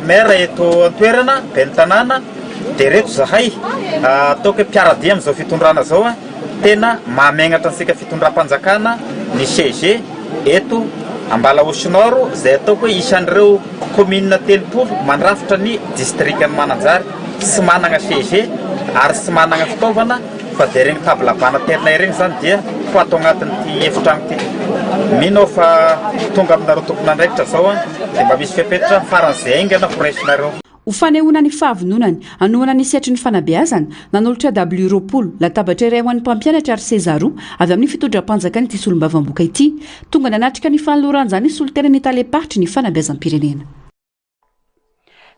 maire eto an-toerana ben'ny tanàna dia reto zahay ataoko hoe mpiaradia amin'izao fitondrana zao tena mamegnatra ansika fitondram-panjakana ny CEG eto Ambalaosy Nord izay ataoko hoe isan'ireo commune telopolo mandrafitra ny district ny Mananjary sy managna CG ary sy managna fitaovana fa dia regny table banaterina regny zany dia ho atao agnatin'ity efitrano ty. Mino fa tonga aminareo tompon'andraikitra zao dia mba misy fepetra faran'izay aingana foraisinareo. Ho fanehoana ny fahavononany anoana ny setry ny fanabeazana nanolotra W latabatra iray ho an'ny mpampianatra ary Sezaroa avy amin'ny fitondram-panjakana ity solombavam-boka ity tonga nanatrika ny fanoloran'izany solotena ny taleparitry ny fanabeazam-pirenena.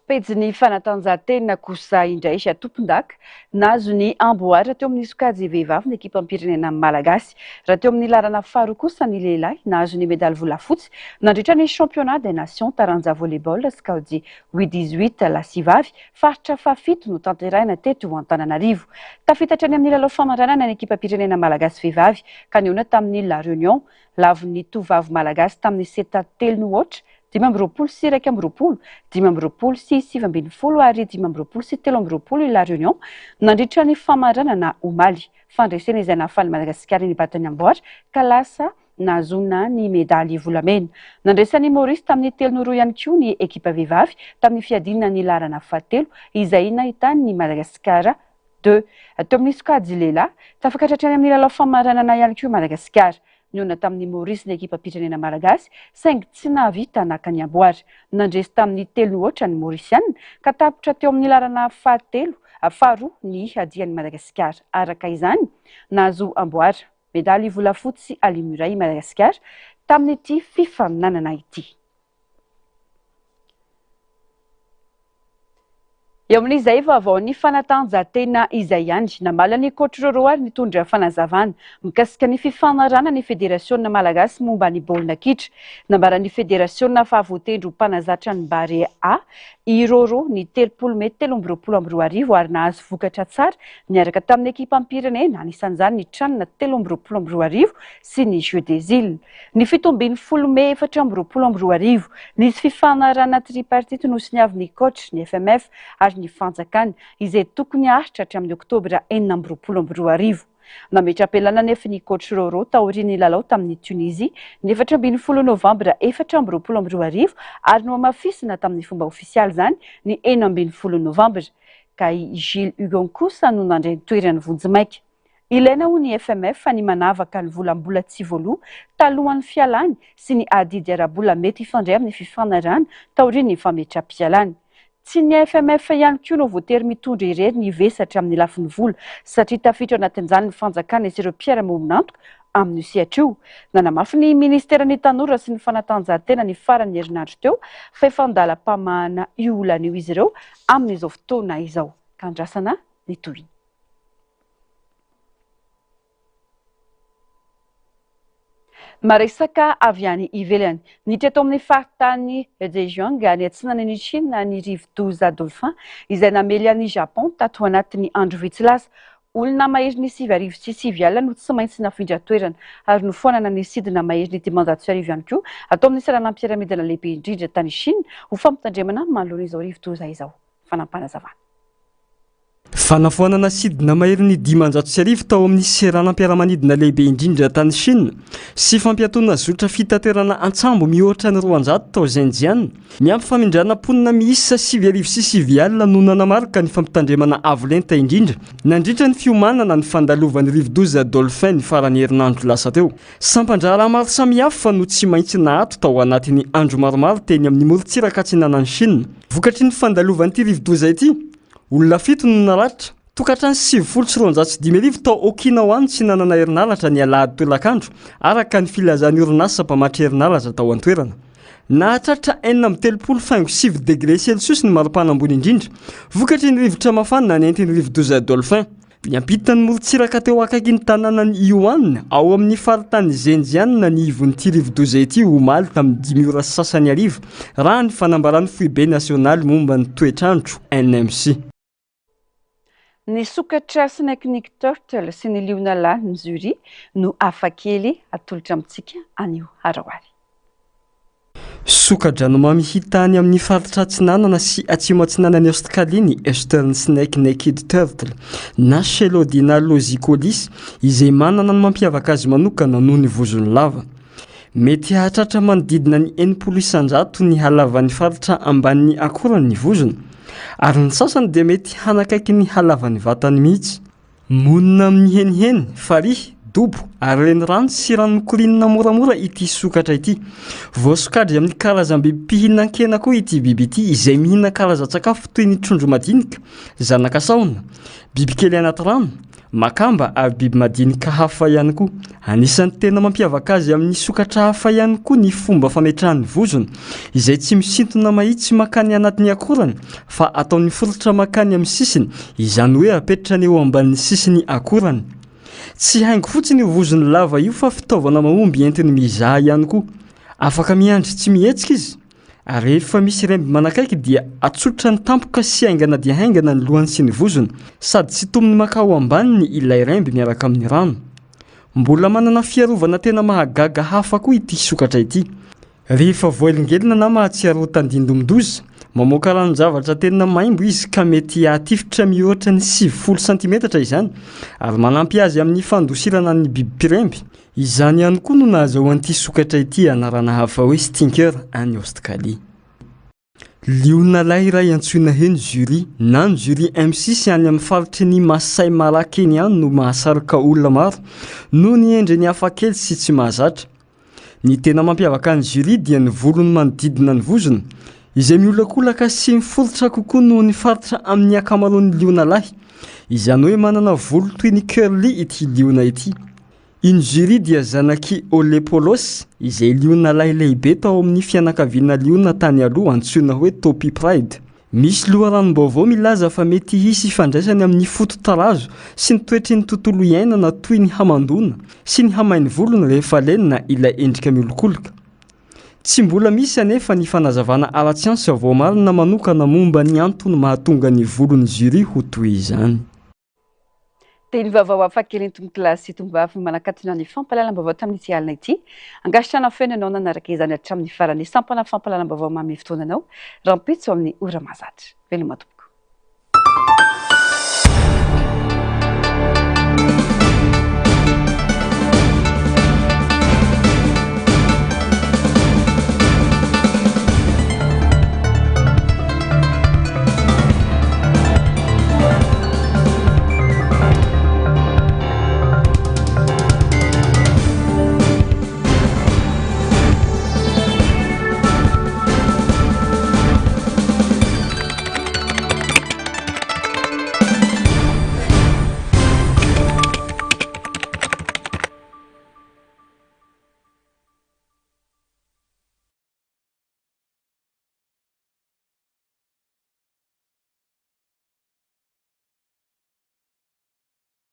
Pejy ny fanatanjahantena kosa indray sy tompon-daka nazo ny amboary raha teo amin'ny sokajy vehivavy ny ekipa ampirenena malagasy. Raha teo amin'ny larana faharoa kosa ny lehilahy nazo ny medaly volafotsy nandritra ny championnat des nations taranja volleyball skaudi U18 lasivavy faritra fafito no tanterahina teto Antananarivo. Tafitatra ny amin'ny lalao famaranana ny ekipa ampirenena malagasy vehivavy kaneona tamin'ny La Réunion lavon'ny tovavy malagasy tamin'ny 7-3 dimy amby roapolo sy iraika amby roapolo, dimy amby roapolo sy sivy ambin'ny folo ary dimy amby roapolo sy telo amby roapolo i La Réunion nandritra ny famaranana omaly. Fandresena izay nahafaly Madagasikara ny batany amboary ka lasa nazona ny medaly volamena. Nandresany Maurice tamin'ny 3-0 ihany koa ny ekipa vehivavy tamin'ny fiadinana ny larana fahatelo izay nahitany Madagasikara 2. Teo amin'ny sokajy lehilahy tafakatratrany amin'ny lalao famaranana ihany koa Madagasikara. Niona tamin'ny Maurice ny ekipa ampirenena malagasy saingy tsy nahavita naka ny amboary. Nandresy tamin'ny 3-0 ny Mauriciana ka tapitra teo amin'ny larana faharoa ny hadian'ny Madagasikara. Araka izany nahazo amboary medaly volafotsy alimuray Madagasikara tamin'ity fifaninanana ity. Eo amin'izay vaovao ny fanatanjahantena izay ihany namala ny coach Roro ary nitondra fanazavana mikasika ny fifanarana ny federasion malagasy momba ny baolina kitra. Nambara ny federasion fa voatendro mpanazatra ny bare A i Roro ny 30 Mey 2024 ary nahazo vokatra tsara niaraka tamin'ny ekipa ampirenena anisan'izany ny tranona 2024 sy ny Jeux des Îles. Ny 17 Mey 2024 nisy fifanarana tripartite nosiniavin'ny coach ny FMF ary ny fanjakana izay tokony ahitra hatramin'ny Oktobra 2024. Nametra-pialana nefa ny coach Roro taorian'ny lalao tamin'ny Tunisie ny 17 Novambra 2024 ary no amafisina tamin'ny fomba ofisialy zany ny 19 Novambra ka i Gilles Hugon kosa no nandray toerany vonjimaika. Ilaina ho ny FMF fa ny manavaka ny volambola tsy voaloha talohan'ny fialany sy ny adidy ara-bola mety ifandray amin'ny fifanarana taorian'ny fametra-pialany. Tsy ny FMF ihany koa no voatery mitondra irery ny vesatra amin'ny lafin'ny vola satria tafiditra anatin'izany ny fanjakana sy ireo mpiara-mombonantoka amin'ny sehatrio. Nanamafy ny ministeran'ny tanora sy ny fanatanjahantena ny farany herinandro teo fa efa andalam-pamahana io olana io izy ireo amin'izao fotoana izao. Kandrasana ny tohiny. Maresaka avy any ivelany niditra tao amin'ny faritany Zhejiang ny atsinana ny Chine ny rivo-doza Dauphin izay namely any Japon tato anatin'ny andro vitsy lasa. Olona mahery ny 7,9 alina no tsy maintsy nafindra toerana ary nofonana ny sidina mahery ny 500 ihany koa atao amin'ny saranam-piaraminidina lehibe indrindra tany Chine ho fampitandremana manoloana izao rivo-doza izao. Fanampanazavana. Fanafoanana sidina mahery ny 500 tao amin'ny seranam-piaramanidina lehibe indrindra tany Chine sy fampiatona zotra fitaterana antsambo mihoatra ny 200 tao Zhenjiang. Miampy famindrana ponina miisa 7,9 alina no nanamarika ny fampitandremana avolenta indrindra nandritra ny fiomanana ny fandalovan'ny rivo-doza Dauphin ny farany herinandro lasa teo. Sampandrara maro samihafa no tsy maintsy nahato tao anatin'ny andro maromaro teny amin'ny morontsiraka atsinanan'ny Chine. Vokatry ny fandalovan'ity rivo-doza ity olona 7 no naratra, tokatrano 7,9 tao Okinawa tsy nanana herinaratra ny alahady tolakandro araka ny filazan'ny orinasa mpamatry herinaratra tao an-toerana. Nahatratra 30.7 degré Celsius ny maripana ambony indrindra, vokatry ny rivotra mafana nentin'ny rivo-doza Dauphin. Niampita ny morontsiraka teo akaiky ny tanànan'ny Yuan ao amin'ny faritany Zhenjiang ny ivon'ity rivo-doza ity omaly tamin'ny 5 ora sasany ariva raha ny fanambaran'ny foibe nasionaly momba ny toetrandro NMC. Ny sokatra Snake Turtle sy ny liona lahy ny Zuri no afakely atolotra amintsika anio harawary. Soka-dranomamy hitany amin'ny faritra atsinanana sy atsimo atsinanan'ny Australie ny Eastern Snake Naked Turtle na Chelodina losicolis izay manana ny mampiavaka azy manokana noho ny vozony lava. Mety hahatratra manodidina ny 900 ny halavan'ny faritra ambanin'ny akorany ny vozony. ary ny sasany dia mety hanakaiky ny halavany vatany mihitsy monina amin'ny heniheny farihy dobo ary reny rano sy ranokorinina moramora ity sokatra ity voasokadry amin'ny karazam-biby mpihinankena koa ity biby ity izay mihina karaza-tsakafo toy ny trondro madinika zanakasahona bibikely anaty rano makamba ary biby madinika hafa ihany koa anisan'ny tena mampiavaka azy amin'ny sokatra hafa ihany koa ny fomba fametrahan'ny vozony izay tsy misintona mahitsy makany anatin'ny akorany fa ataon'ny forotra makany amin'ny sisiny izany hoe apetrany eo ambanin'ny sisiny akorany tsy haingo fotsiny io vozony lava io fa fitaovana mahomby entiny mizaha ihany koa afaka miandry tsy mihetsika izy ary rehefa misy remby manakaiky dia atsotra ny tampoka sy haingana dia haingana ny lohany sy ny vozony sady tsy tomony makao ambaniny ilay remby miaraka amin'ny rano mbola manana fiarovana tena mahagaga hafa koa ity sokatra ity rehefa voelingelina na mahatsiarotan-dindomdoza mamoaka ranon-javatra tena maimbo izy ka mety atifitra mihoatra ny 70 cm izany ary manampy azy amin'ny fandosirana ny biby-piremby izany ihany koa no nahazahoan'ity sokatra ity anarana hafa hoe stinker any Australie. Liona lahy iray antsoina heny jury na ny jury M6 any amin'ny faritry ny Masai Mara Kenya no mahasarika olona maro no ny endriny hafa kely sy tsy mahazatra. Ny tena mampiavaka ny jury dia ny volony manodidina ny vozony izay miolakolaka sy miforotra kokoa noho ny faritra amin'ny akamaroan'ny liona lahy izany hoe manana volo toy ny curly ity liona ity. Iny jury dia zanaky Olepolos izay liona lahy lehibe tao amin'ny fianakaviana liona tany aloha antsoina hoe Topi Pride. Misy loharanom-baovao milaza fa mety hisy ifandraisany amin'ny foto-tarazo sy ny toetry ny tontolo iainana toy ny hamandona sy ny hamainy volony rehefa lenina ilay endrika miolokoloka. Tsy mbola misy anefa ny fanazavana ara-tsiansa vao marina manokana momba ny antony mahatonga ny volony jury ho toy izany. Teny vaovao hafakely tombokilasy tombavy manakatona ny fampahalalam-baovao tamin'ity alina ity angastrana fenanao nanaraka izany hatramin'ny farany sampana fampahalalam-baovao mamy fotoananao rampitso amin'ny ora mahazatra veloma tompoko.